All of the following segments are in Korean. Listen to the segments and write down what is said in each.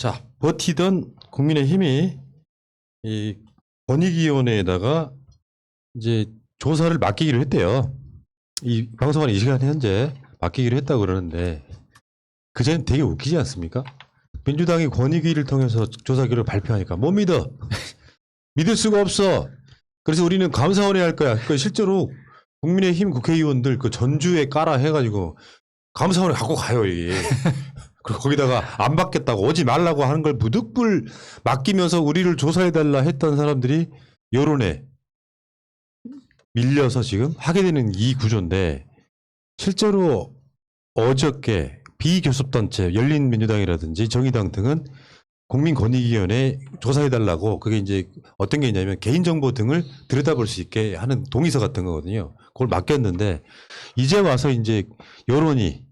자, 버티던 국민의힘이 이 권익위원회에다가 이제 조사를 맡기기로 했대요. 이 방송하는 이 시간 현재 맡기기로 했다고 그러는데 그전에 되게 웃기지 않습니까? 민주당이 권익위를 통해서 조사 결과를 발표하니까 못 믿어. 믿을 수가 없어. 그래서 우리는 감사원에 할 거야. 그 실제로 국민의힘 국회의원들 그 전주에 깔아 해가지고 감사원에 갖고 가요, 이게. 그리고 거기다가 안 받겠다고 오지 말라고 하는 걸 무득불 맡기면서 우리를 조사해달라 했던 사람들이 여론에 밀려서 지금 하게 되는 이 구조인데 실제로 어저께 비교섭단체 열린민주당이라든지 정의당 등은 국민권익위원회 조사해달라고 그게 이제 어떤 게 있냐면 개인정보 등을 들여다볼 수 있게 하는 동의서 같은 거거든요. 그걸 맡겼는데 이제 와서 이제 여론이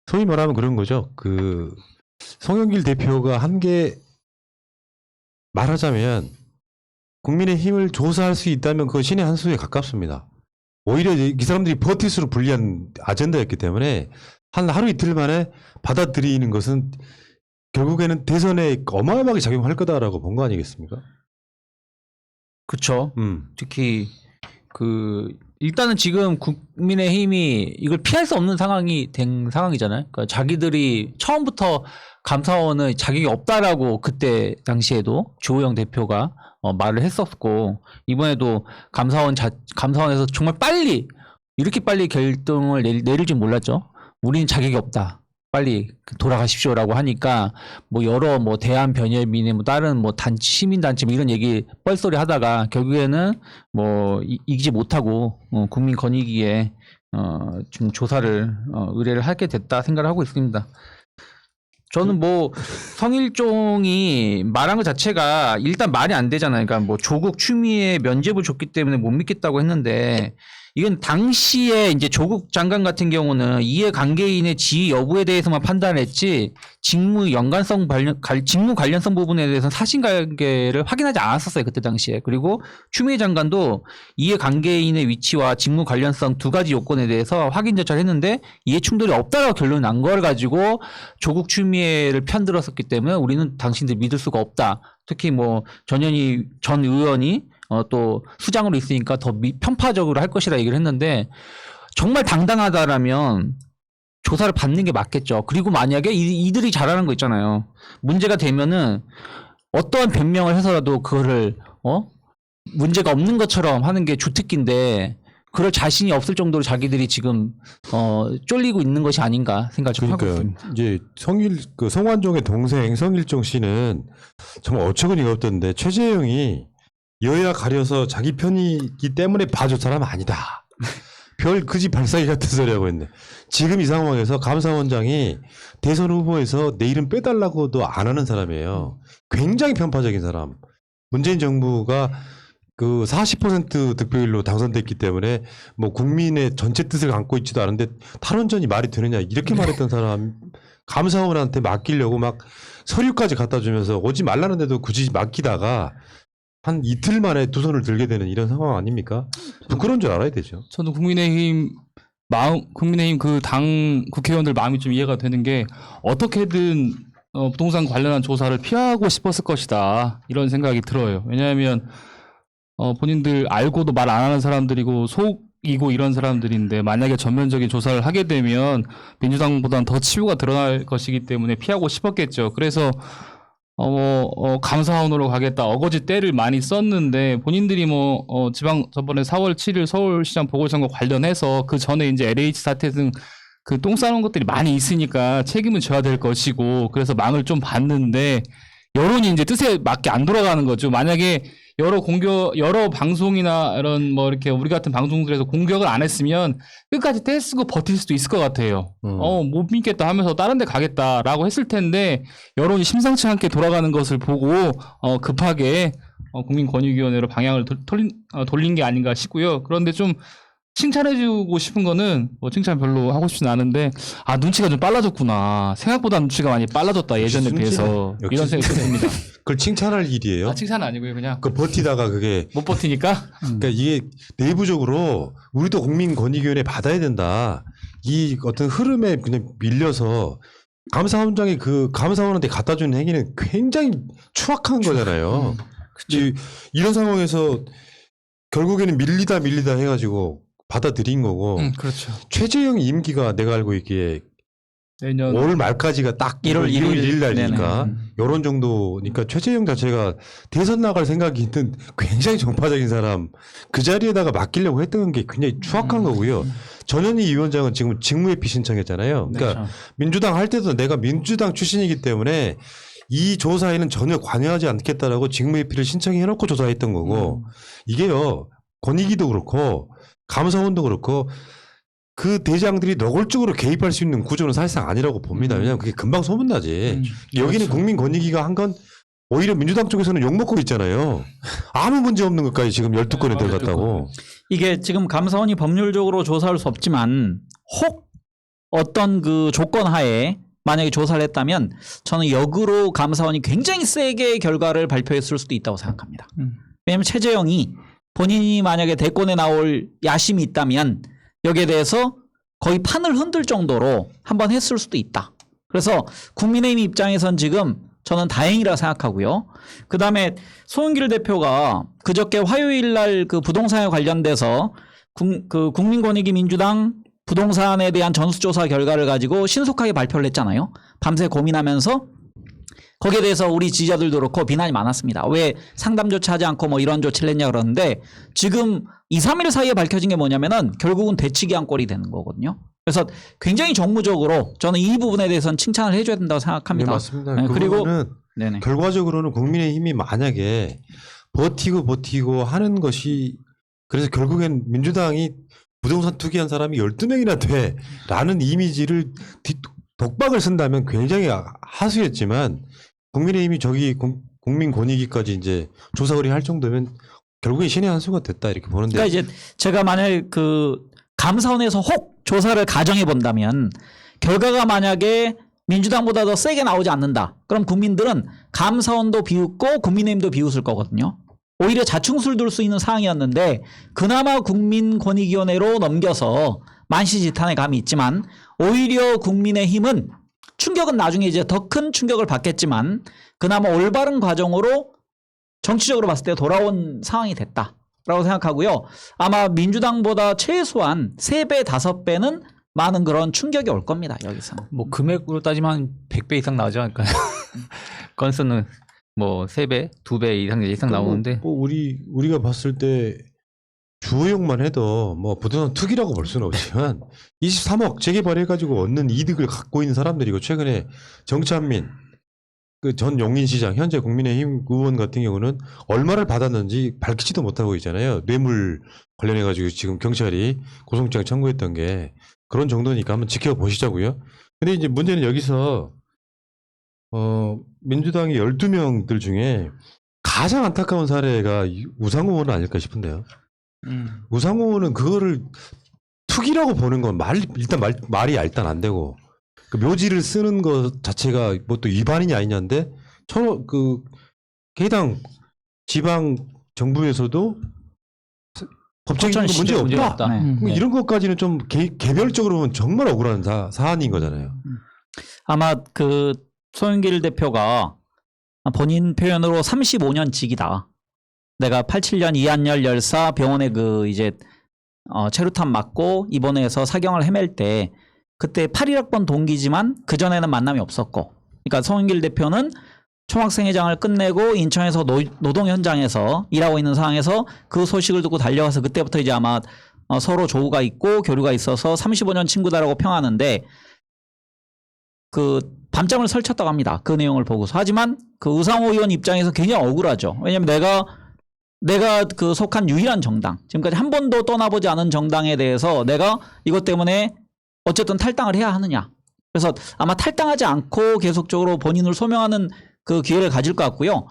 소위 말하면 그런 거죠. 그 송영길 대표가 한 게 말하자면 국민의힘을 조사할 수 있다면 그거 신의 한 수에 가깝습니다. 오히려 이 사람들이 버티수로 불리한 아젠다였기 때문에 한 하루 이틀 만에 받아들이는 것은 결국에는 대선에 어마어마하게 작용할 거다라고 본 거 아니겠습니까? 그렇죠. 특히 일단은 지금 국민의힘이 이걸 피할 수 없는 상황이 된 상황이잖아요. 그러니까 자기들이 처음부터 감사원은 자격이 없다라고 그때 당시에도 주호영 대표가 말을 했었고 이번에도 감사원에서 정말 이렇게 빨리 결정을 내릴 줄 몰랐죠. 우리는 자격이 없다. 빨리 돌아가십시오라고 하니까 여러 대한변협이네 다른 시민단체 이런 얘기 뻘소리 하다가 결국에는 이기지 못하고 국민권익위에 좀 조사를 의뢰를 하게 됐다 생각을 하고 있습니다. 저는 성일종이 말한 것 자체가 일단 말이 안 되잖아요. 그러니까 조국 추미애 면죄부를 줬기 때문에 못 믿겠다고 했는데 이건 당시에 이제 조국 장관 같은 경우는 이해관계인의 지위 여부에 대해서만 판단했지 직무 관련성 부분에 대해서는 사실관계를 확인하지 않았었어요. 그때 당시에. 그리고 추미애 장관도 이해관계인의 위치와 직무 관련성 두 가지 요건에 대해서 확인 절차를 했는데 이해 충돌이 없다라고 결론이 난 걸 가지고 조국 추미애를 편들었었기 때문에 우리는 당신들 믿을 수가 없다. 특히 전현희 전 의원이 또 수장으로 있으니까 더 편파적으로 할 것이라 얘기를 했는데 정말 당당하다라면 조사를 받는 게 맞겠죠. 그리고 만약에 이들이 잘하는 거 있잖아요. 문제가 되면은 어떠한 변명을 해서라도 그거를 문제가 없는 것처럼 하는 게 주특기인데 그럴 자신이 없을 정도로 자기들이 지금 쫄리고 있는 것이 아닌가 생각을 좀 하고 있습니다. 이제 성완종의 동생 성일종 씨는 정말 어처구니가 없던데 최재형이 여야 가려서 자기 편이기 때문에 봐줄 사람 아니다. 별 그지 발사기 같은 소리 하고 있네. 지금 이 상황에서 감사원장이 대선 후보에서 내 이름 빼달라고도 안 하는 사람이에요. 굉장히 편파적인 사람. 문재인 정부가 그 40% 득표율로 당선됐기 때문에 국민의 전체 뜻을 안고 있지도 않은데 탈원전이 말이 되느냐 이렇게 말했던 사람 감사원한테 맡기려고 막 서류까지 갖다 주면서 오지 말라는데도 굳이 맡기다가 한 이틀 만에 두 손을 들게 되는 이런 상황 아닙니까? 부끄러운 줄 알아야 되죠. 저는 국민의힘 그 당 국회의원들 마음이 좀 이해가 되는 게 어떻게든 부동산 관련한 조사를 피하고 싶었을 것이다 이런 생각이 들어요. 왜냐하면 본인들 알고도 말 안 하는 사람들이고 속이고 이런 사람들인데 만약에 전면적인 조사를 하게 되면 민주당보다는 더 치부가 드러날 것이기 때문에 피하고 싶었겠죠. 그래서 감사원으로 가겠다 어거지 때를 많이 썼는데 본인들이 저번에 4월 7일 서울시장 보궐선거 관련해서 그 전에 이제 LH 사태 등 그 똥 싸는 것들이 많이 있으니까 책임은 져야 될 것이고 그래서 망을 좀 봤는데 여론이 이제 뜻에 맞게 안 돌아가는 거죠. 만약에 여러 방송이나 이런 이렇게 우리 같은 방송들에서 공격을 안 했으면 끝까지 떼쓰고 버틸 수도 있을 것 같아요. 못 믿겠다 하면서 다른 데 가겠다라고 했을 텐데 여론이 심상치 않게 돌아가는 것을 보고 급하게 국민권익위원회로 방향을 돌린 게 아닌가 싶고요. 그런데 좀 칭찬해주고 싶은 거는 칭찬 별로 하고 싶진 않은데 눈치가 좀 빨라졌구나. 생각보다 눈치가 많이 빨라졌다 예전에 비해서 이런 생각이 듭니다. 그걸 칭찬할 일이에요? 칭찬은 아니고요 그냥 버티다가 그게 못 버티니까 그러니까 이게 내부적으로 우리도 국민권익위원회 받아야 된다. 이 어떤 흐름에 그냥 밀려서 감사원장이 그 감사원한테 갖다 주는 행위는 굉장히 추악한 거잖아요. 이런 상황에서 결국에는 밀리다 해가지고 받아들인 거고 그렇죠. 최재형 임기가 내가 알고 있기에 내년 올 말까지가 딱 1월 1일 날이니까 네네. 이런 정도니까 최재형 자체가 대선 나갈 생각이 있는 굉장히 정파적인 사람 그 자리에다가 맡기려고 했던 게 굉장히 추악한 거고요. 전현희 위원장은 지금 직무회피 신청했잖아요. 그러니까 그렇죠. 민주당 할 때도 내가 민주당 출신이기 때문에 이 조사에는 전혀 관여하지 않겠다라고 직무회피를 신청해놓고 조사했던 거고 이게요 권익위도 그렇고 감사원도 그렇고 그 대장들이 노골적으로 개입할 수 있는 구조는 사실상 아니라고 봅니다. 왜냐하면 그게 금방 소문나지. 여기는 국민권익위가 한 건 오히려 민주당 쪽에서는 욕먹고 있잖아요. 아무 문제 없는 것까지 지금 12건에 들어갔다고. 이게 지금 감사원이 법률적으로 조사할 수 없지만 혹 어떤 그 조건 하에 만약에 조사를 했다면 저는 역으로 감사원이 굉장히 세게 결과를 발표했을 수도 있다고 생각합니다. 왜냐하면 최재형이 본인이 만약에 대권에 나올 야심이 있다면 여기에 대해서 거의 판을 흔들 정도로 한번 했을 수도 있다. 그래서 국민의힘 입장에선 지금 저는 다행이라 생각하고요. 그다음에 송영길 대표가 그저께 화요일 날 그 부동산에 관련돼서 그 국민권익위 민주당 부동산에 대한 전수조사 결과를 가지고 신속하게 발표를 했잖아요. 밤새 고민하면서 거기에 대해서 우리 지지자들도 그렇고 비난이 많았습니다. 왜 상담조차 하지 않고 뭐 이런 조치를 했냐 그러는데 지금 2, 3일 사이에 밝혀진 게 뭐냐면은 결국은 되치기한 꼴이 되는 거거든요. 그래서 굉장히 정무적으로 저는 이 부분에 대해서는 칭찬을 해줘야 된다고 생각합니다. 네, 맞습니다. 네, 그리고 그리고 네네. 결과적으로는 국민의힘이 만약에 버티고 하는 것이 그래서 결국엔 민주당이 부동산 투기한 사람이 12명이나 돼라는 이미지를 독박을 쓴다면 굉장히 하수였지만 국민의힘이 저기 국민권익위까지 이제 조사 의뢰할 정도면 결국엔 신의 한 수가 됐다 이렇게 보는데. 그러니까 이제 제가 만약 그 감사원에서 혹 조사를 가정해 본다면 결과가 만약에 민주당보다 더 세게 나오지 않는다. 그럼 국민들은 감사원도 비웃고 국민의힘도 비웃을 거거든요. 오히려 자충수를 둘 수 있는 상황이었는데 그나마 국민권익위원회로 넘겨서 만시지탄의 감이 있지만 오히려 국민의힘은 충격은 나중에 이제 더 큰 충격을 받겠지만 그나마 올바른 과정으로 정치적으로 봤을 때 돌아온 상황이 됐다라고 생각하고요. 아마 민주당보다 최소한 3배, 5배는 많은 그런 충격이 올 겁니다. 여기서. 뭐 금액으로 따지면 100배 이상 나오지 않을까요? 건수는 뭐 3배, 2배 이상 나오는데 뭐 우리가 봤을 때 주호영만 해도 뭐 부동산 투기라고 볼 수는 없지만 23억 재개발해가지고 얻는 이득을 갖고 있는 사람들이고 최근에 정찬민 그 전 용인시장 현재 국민의힘 의원 같은 경우는 얼마를 받았는지 밝히지도 못하고 있잖아요. 뇌물 관련해가지고 지금 경찰이 고소장을 청구했던 게 그런 정도니까 한번 지켜보시자고요. 근데 이제 문제는 여기서 민주당의 12명들 중에 가장 안타까운 사례가 우상호 의원 아닐까 싶은데요. 우상호 의원은 그거를 투기라고 보는 건 말이 일단 안 되고 그 묘지를 쓰는 것 자체가 뭐 또 위반이냐 아니냐인데 그 해당 지방 정부에서도 법적인 문제 없다. 네. 뭐 이런 것까지는 좀 개별적으로 보면 정말 억울한 사안인 거잖아요. 아마 그 송영길 대표가 본인 표현으로 35년 직이다. 내가 87년 이한열 열사 병원에 그 이제 체류탄 맞고 입원해서 사경을 헤맬 때 그때 81학번 동기지만 그전에는 만남이 없었고 그러니까 송영길 대표는 총학생회장을 끝내고 인천에서 노동 현장에서 일하고 있는 상황에서 그 소식을 듣고 달려가서 그때부터 이제 아마 서로 조우가 있고 교류가 있어서 35년 친구다라고 평하는데 그 밤잠을 설쳤다고 합니다. 그 내용을 보고서. 하지만 그 우상호 의원 입장에서 굉장히 억울하죠. 왜냐하면 내가 그 속한 유일한 정당, 지금까지 한 번도 떠나보지 않은 정당에 대해서 내가 이것 때문에 어쨌든 탈당을 해야 하느냐. 그래서 아마 탈당하지 않고 계속적으로 본인을 소명하는 그 기회를 가질 것 같고요.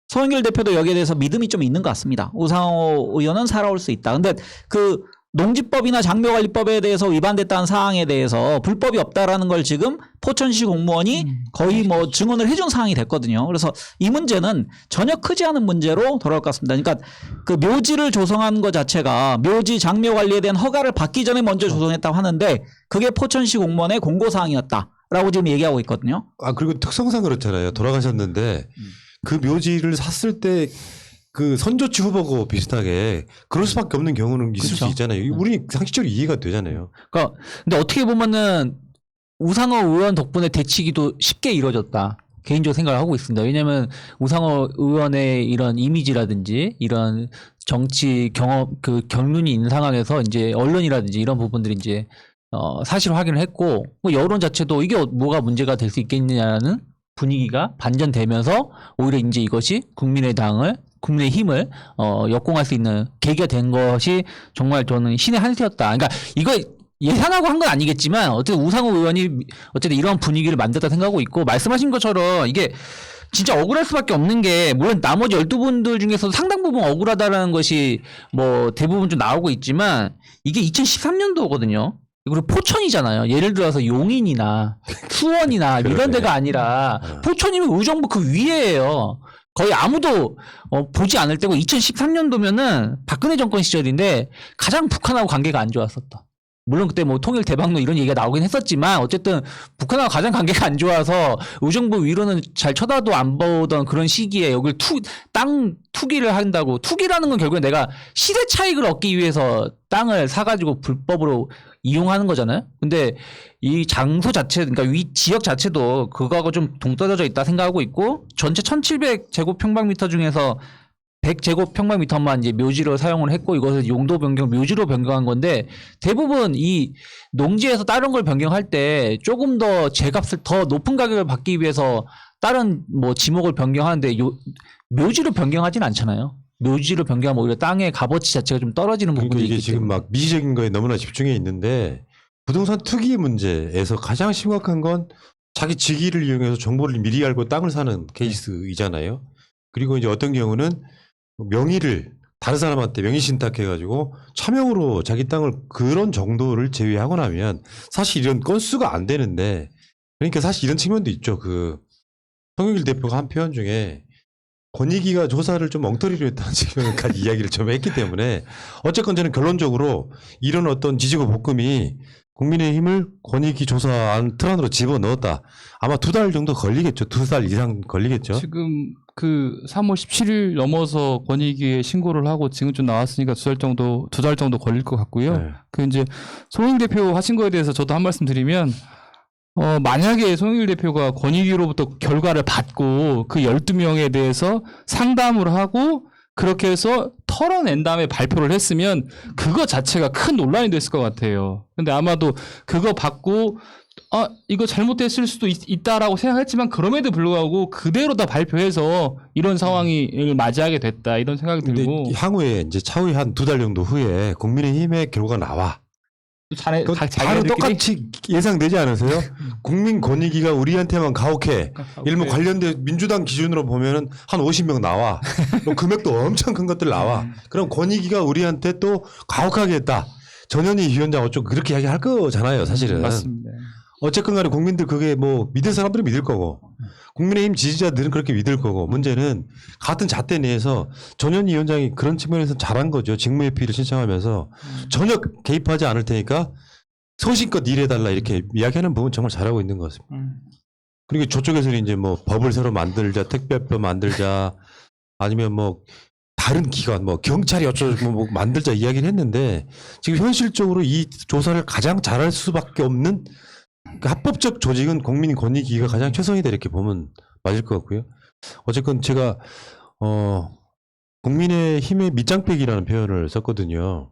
송영길 대표도 여기에 대해서 믿음이 좀 있는 것 같습니다. 우상호 의원은 살아올 수 있다. 근데 그 농지법이나 장묘관리법에 대해서 위반됐다는 사항에 대해서 불법이 없다라는 걸 지금 포천시 공무원이 거의 뭐 증언을 해준 상황이 됐거든요. 그래서 이 문제는 전혀 크지 않은 문제로 돌아올 것 같습니다. 그러니까 그 묘지를 조성한 것 자체가 묘지 장묘관리에 대한 허가를 받기 전에 먼저 조성했다고 하는데 그게 포천시 공무원의 공고사항이었다. 라고 지금 얘기하고 있거든요. 아, 그리고 특성상 그렇잖아요. 돌아가셨는데 그 묘지를 샀을 때 그 선조치 후보고 비슷하게 그럴 수밖에 없는 경우는 있을 그쵸. 수 있잖아요. 우리 상식적으로 이해가 되잖아요. 그러니까 근데 어떻게 보면은 우상호 의원 덕분에 대치기도 쉽게 이루어졌다. 개인적으로 생각을 하고 있습니다. 왜냐하면 우상호 의원의 이런 이미지라든지 이런 정치 경험 그 경륜이 있는 상황에서 이제 언론이라든지 이런 부분들이 이제 사실 확인을 했고 뭐 여론 자체도 이게 뭐가 문제가 될 수 있겠느냐는 분위기가 반전되면서 오히려 이제 이것이 국민의힘을 역공할 수 있는 계기가 된 것이 정말 저는 신의 한 수였다. 그러니까 이거 예상하고 한 건 아니겠지만 어쨌든 우상호 의원이 어쨌든 이런 분위기를 만들었다 생각하고 있고 말씀하신 것처럼 이게 진짜 억울할 수밖에 없는 게 물론 나머지 12분들 중에서도 상당 부분 억울하다라는 것이 뭐 대부분 좀 나오고 있지만 이게 2013년도거든요. 그리고 포천이잖아요. 예를 들어서 용인이나 수원이나 이런 그러네. 데가 아니라 포천이면 의정부 그 위에예요. 거의 아무도 보지 않을 때고 2013년도면은 박근혜 정권 시절인데 가장 북한하고 관계가 안 좋았었다. 물론 그때 뭐 통일 대박로 이런 얘기가 나오긴 했었지만 어쨌든 북한하고 가장 관계가 안 좋아서 의정부 위로는 잘 쳐다도 안 보던 그런 시기에 여길 땅 투기를 한다고 투기라는 건 결국에 내가 시세 차익을 얻기 위해서 땅을 사가지고 불법으로 이용하는 거잖아요. 근데 이 장소 자체 그러니까 위 지역 자체도 그거하고 좀 동떨어져 있다 생각하고 있고 전체 1700제곱평방미터 중에서 100제곱평방미터만 이제 묘지로 사용을 했고 이것을 용도 변경 묘지로 변경한 건데 대부분 이 농지에서 다른 걸 변경할 때 조금 더 제값을 더 높은 가격을 받기 위해서 다른 뭐 지목을 변경하는데 묘지로 변경하진 않잖아요. 묘지로 변경하면 오히려 땅의 값어치 자체가 좀 떨어지는 그러니까 부분이 이게 있기 지금 때문에. 막 미시적인 거에 너무나 집중해 있는데 부동산 투기 문제에서 가장 심각한 건 자기 직위를 이용해서 정보를 미리 알고 땅을 사는 케이스이잖아요. 그리고 이제 어떤 경우는 명의를 다른 사람한테 명의 신탁해가지고 차명으로 자기 땅을 그런 정도를 제외하고 나면 사실 이런 건수가 안 되는데 그러니까 사실 이런 측면도 있죠. 그 송영길 대표가 한 표현 중에 권익위가 조사를 좀 엉터리로 했다는 측면까지 이야기를 좀 했기 때문에 어쨌건 저는 결론적으로 이런 어떤 지지고 볶음이 국민의힘을 권익위 조사안 틀 안으로 집어넣었다. 아마 2달 정도 걸리겠죠. 2달 이상 걸리겠죠. 지금 그 3월 17일 넘어서 권익위에 신고를 하고 지금 좀 나왔으니까 2달 정도 걸릴 것 같고요. 네. 그 이제 송영 대표 하신 거에 대해서 저도 한 말씀 드리면 만약에 송영길 대표가 권익위로부터 결과를 받고 그 12명에 대해서 상담을 하고 그렇게 해서 털어낸 다음에 발표를 했으면 그거 자체가 큰 논란이 됐을 것 같아요. 근데 아마도 그거 받고 이거 잘못됐을 수도 있다라고 생각했지만 그럼에도 불구하고 그대로 다 발표해서 이런 상황을 맞이하게 됐다 이런 생각이 근데 들고 향후에 이제 차후에 한 2달 정도 후에 국민의힘의 결과가 나와. 그거 바로 똑같이 예상되지 않으세요? 국민 권익위가 우리한테만 가혹해. 일뭐 관련된 민주당 기준으로 보면은 한 50명 나와. 또 금액도 엄청 큰 것들 나와. 그럼 권익위가 우리한테 또 가혹하게 했다. 전현희 위원장 어쩌고 그렇게 이야기할 거잖아요, 사실은. 맞습니다. 어쨌건 간에 국민들 그게 뭐 믿을 사람들은 믿을 거고 국민의힘 지지자들은 그렇게 믿을 거고 문제는 같은 잣대 내에서 전현희 위원장이 그런 측면에서 잘한 거죠. 직무회피를 신청하면서 전혀 개입하지 않을 테니까 소신껏 일해달라 이렇게 이야기하는 부분 정말 잘하고 있는 것 같습니다. 그리고 저쪽에서는 이제 뭐 법을 새로 만들자, 특별법 만들자 아니면 뭐 다른 기관 뭐 경찰이 어쩌고 뭐 만들자 이야기를 했는데 지금 현실적으로 이 조사를 가장 잘할 수밖에 없는 그 합법적 조직은 국민권익위가 가장 최선이다 이렇게 보면 맞을 것 같고요. 어쨌건 제가 국민의힘의 밑장빼기라는 표현을 썼거든요.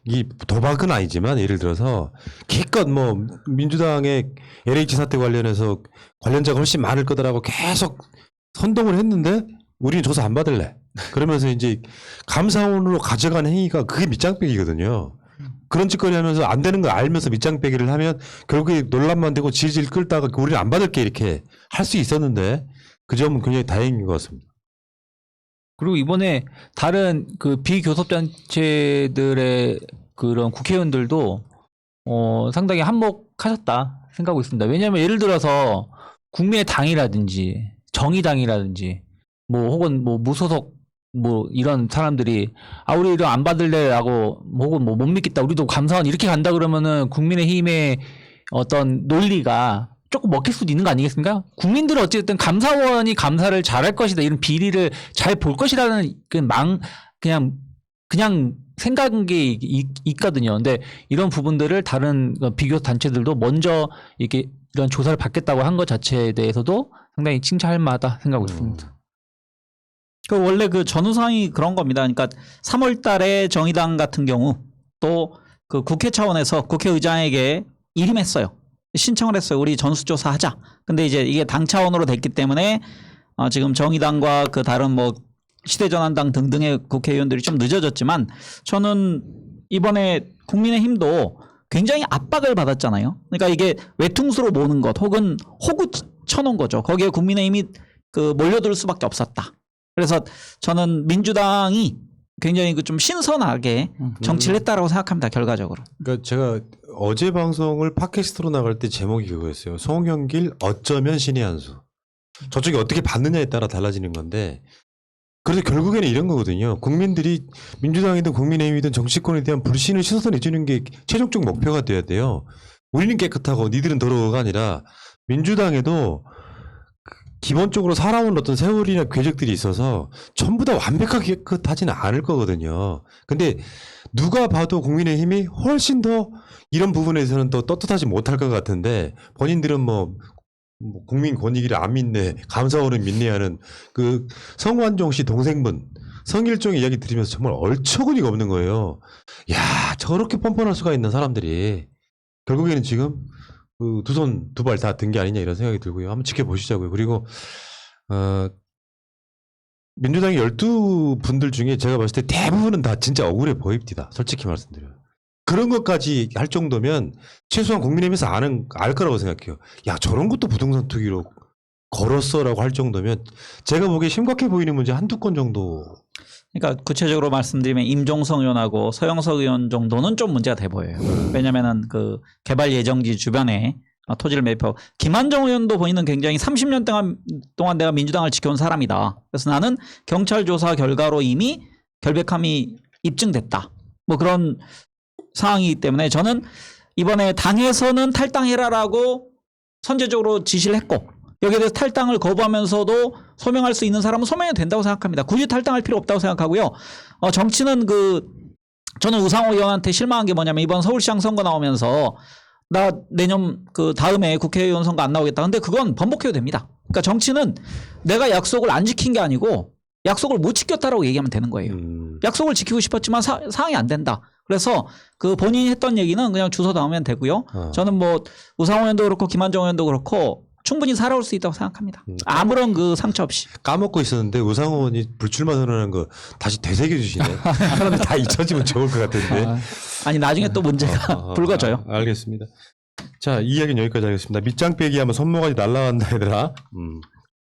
이 도박은 아니지만 예를 들어서 기껏 뭐 민주당의 LH 사태 관련해서 관련자가 훨씬 많을 거다라고 계속 선동을 했는데 우리는 조사 안 받을래. 그러면서 이제 감사원으로 가져간 행위가 그게 밑장빼기거든요. 그런 짓거리 하면서 안 되는 걸 알면서 밑장 빼기를 하면 결국에 논란만 되고 질질 끌다가 우리는 안 받을게 이렇게 할 수 있었는데 그 점은 굉장히 다행인 것 같습니다. 그리고 이번에 다른 그 비교섭단체들의 그런 국회의원들도 상당히 한몫하셨다 생각하고 있습니다. 왜냐하면 예를 들어서 국민의 당이라든지 정의당이라든지 뭐 혹은 뭐 무소속 뭐 이런 사람들이 우리 이거 안 받을래라고 혹은 뭐 못 믿겠다 우리도 감사원 이렇게 간다 그러면은 국민의힘의 어떤 논리가 조금 먹힐 수도 있는 거 아니겠습니까? 국민들은 어쨌든 감사원이 감사를 잘할 것이다 이런 비리를 잘 볼 것이라는 그냥 생각이 있거든요. 근데 이런 부분들을 다른 비교 단체들도 먼저 이렇게 이런 조사를 받겠다고 한 것 자체에 대해서도 상당히 칭찬할 만하다 생각하고 있습니다. 그 원래 그 전후상이 그런 겁니다. 그러니까 3월 달에 정의당 같은 경우 또 그 국회 차원에서 국회의장에게 일임했어요. 신청을 했어요. 우리 전수조사 하자. 근데 이제 이게 당 차원으로 됐기 때문에 지금 정의당과 그 다른 뭐 시대전환당 등등의 국회의원들이 좀 늦어졌지만 저는 이번에 국민의힘도 굉장히 압박을 받았잖아요. 그러니까 이게 외퉁수로 모는 것 혹은 호구 쳐놓은 거죠. 거기에 국민의힘이 그 몰려들 수밖에 없었다. 그래서 저는 민주당이 굉장히 그 좀 신선하게 정치를 했다라고 생각합니다. 결과적으로. 그러니까 제가 어제 방송을 팟캐스트로 나갈 때 제목이 그거였어요. 송영길 어쩌면 신의 한 수. 저쪽이 어떻게 받느냐에 따라 달라지는 건데 그래서 결국에는 이런 거거든요. 국민들이 민주당이든 국민의힘이든 정치권에 대한 불신을 씻어내 주는 게 최종적 목표가 돼야 돼요. 우리는 깨끗하고 니들은 더러워가 아니라 민주당에도 기본적으로 살아온 어떤 세월이나 궤적들이 있어서 전부 다 완벽하게 깨끗하지는 않을 거거든요. 근데 누가 봐도 국민의힘이 훨씬 더 이런 부분에서는 더 떳떳하지 못할 것 같은데 본인들은 뭐 국민 권익위를 안 믿네, 감사원을 믿네 하는 그 성완종 씨 동생분 성일종의 이야기 들으면서 정말 얼처구니가 없는 거예요. 야, 저렇게 뻔뻔할 수가 있는 사람들이 결국에는 지금 그 두 손 두 발 다 든 게 아니냐 이런 생각이 들고요. 한번 지켜보시자고요. 그리고 민주당의 12분들 중에 제가 봤을 때 대부분은 다 진짜 억울해 보입니다. 솔직히 말씀드려요. 그런 것까지 할 정도면 최소한 국민의힘에서 알 거라고 생각해요. 야, 저런 것도 부동산 투기로 걸었어라고 할 정도면 제가 보기에 심각해 보이는 문제 한두 건 정도. 그러니까 구체적으로 말씀드리면 임종석 의원하고 서영석 의원 정도는 좀 문제가 돼 보여요. 왜냐면은 그 개발 예정지 주변에 토지를 매입하고 김한정 의원도 본인은 굉장히 30년 동안 내가 민주당을 지켜온 사람이다. 그래서 나는 경찰 조사 결과로 이미 결백함이 입증됐다. 뭐 그런 상황이기 때문에 저는 이번에 당에서는 탈당해라라고 선제적으로 지시를 했고 여기에 대해서 탈당을 거부하면서도 소명할 수 있는 사람은 소명이 된다고 생각합니다. 굳이 탈당할 필요 없다고 생각하고요. 정치는 저는 우상호 의원한테 실망한 게 뭐냐면 이번 서울시장 선거 나오면서 나 내년 그 다음에 국회의원 선거 안 나오겠다. 근데 그건 번복해도 됩니다. 그러니까 정치는 내가 약속을 안 지킨 게 아니고 약속을 못 지켰다라고 얘기하면 되는 거예요. 약속을 지키고 싶었지만 상황이 안 된다. 그래서 그 본인이 했던 얘기는 그냥 주워 담으면 되고요. 저는 뭐 우상호 의원도 그렇고 김한정 의원도 그렇고 충분히 살아올 수 있다고 생각합니다. 아무런 그 상처 없이. 까먹고 있었는데 우상호 의원이 불출마 선언하는 거 다시 되새겨 주시네. 사람들 다 잊혀지면 좋을 것 같은데. 아니 나중에 또 문제가 불거져요. 알겠습니다. 자, 이 이야기는 여기까지 하겠습니다. 밑장 빼기 하면 손모가지 날라간다 얘들아.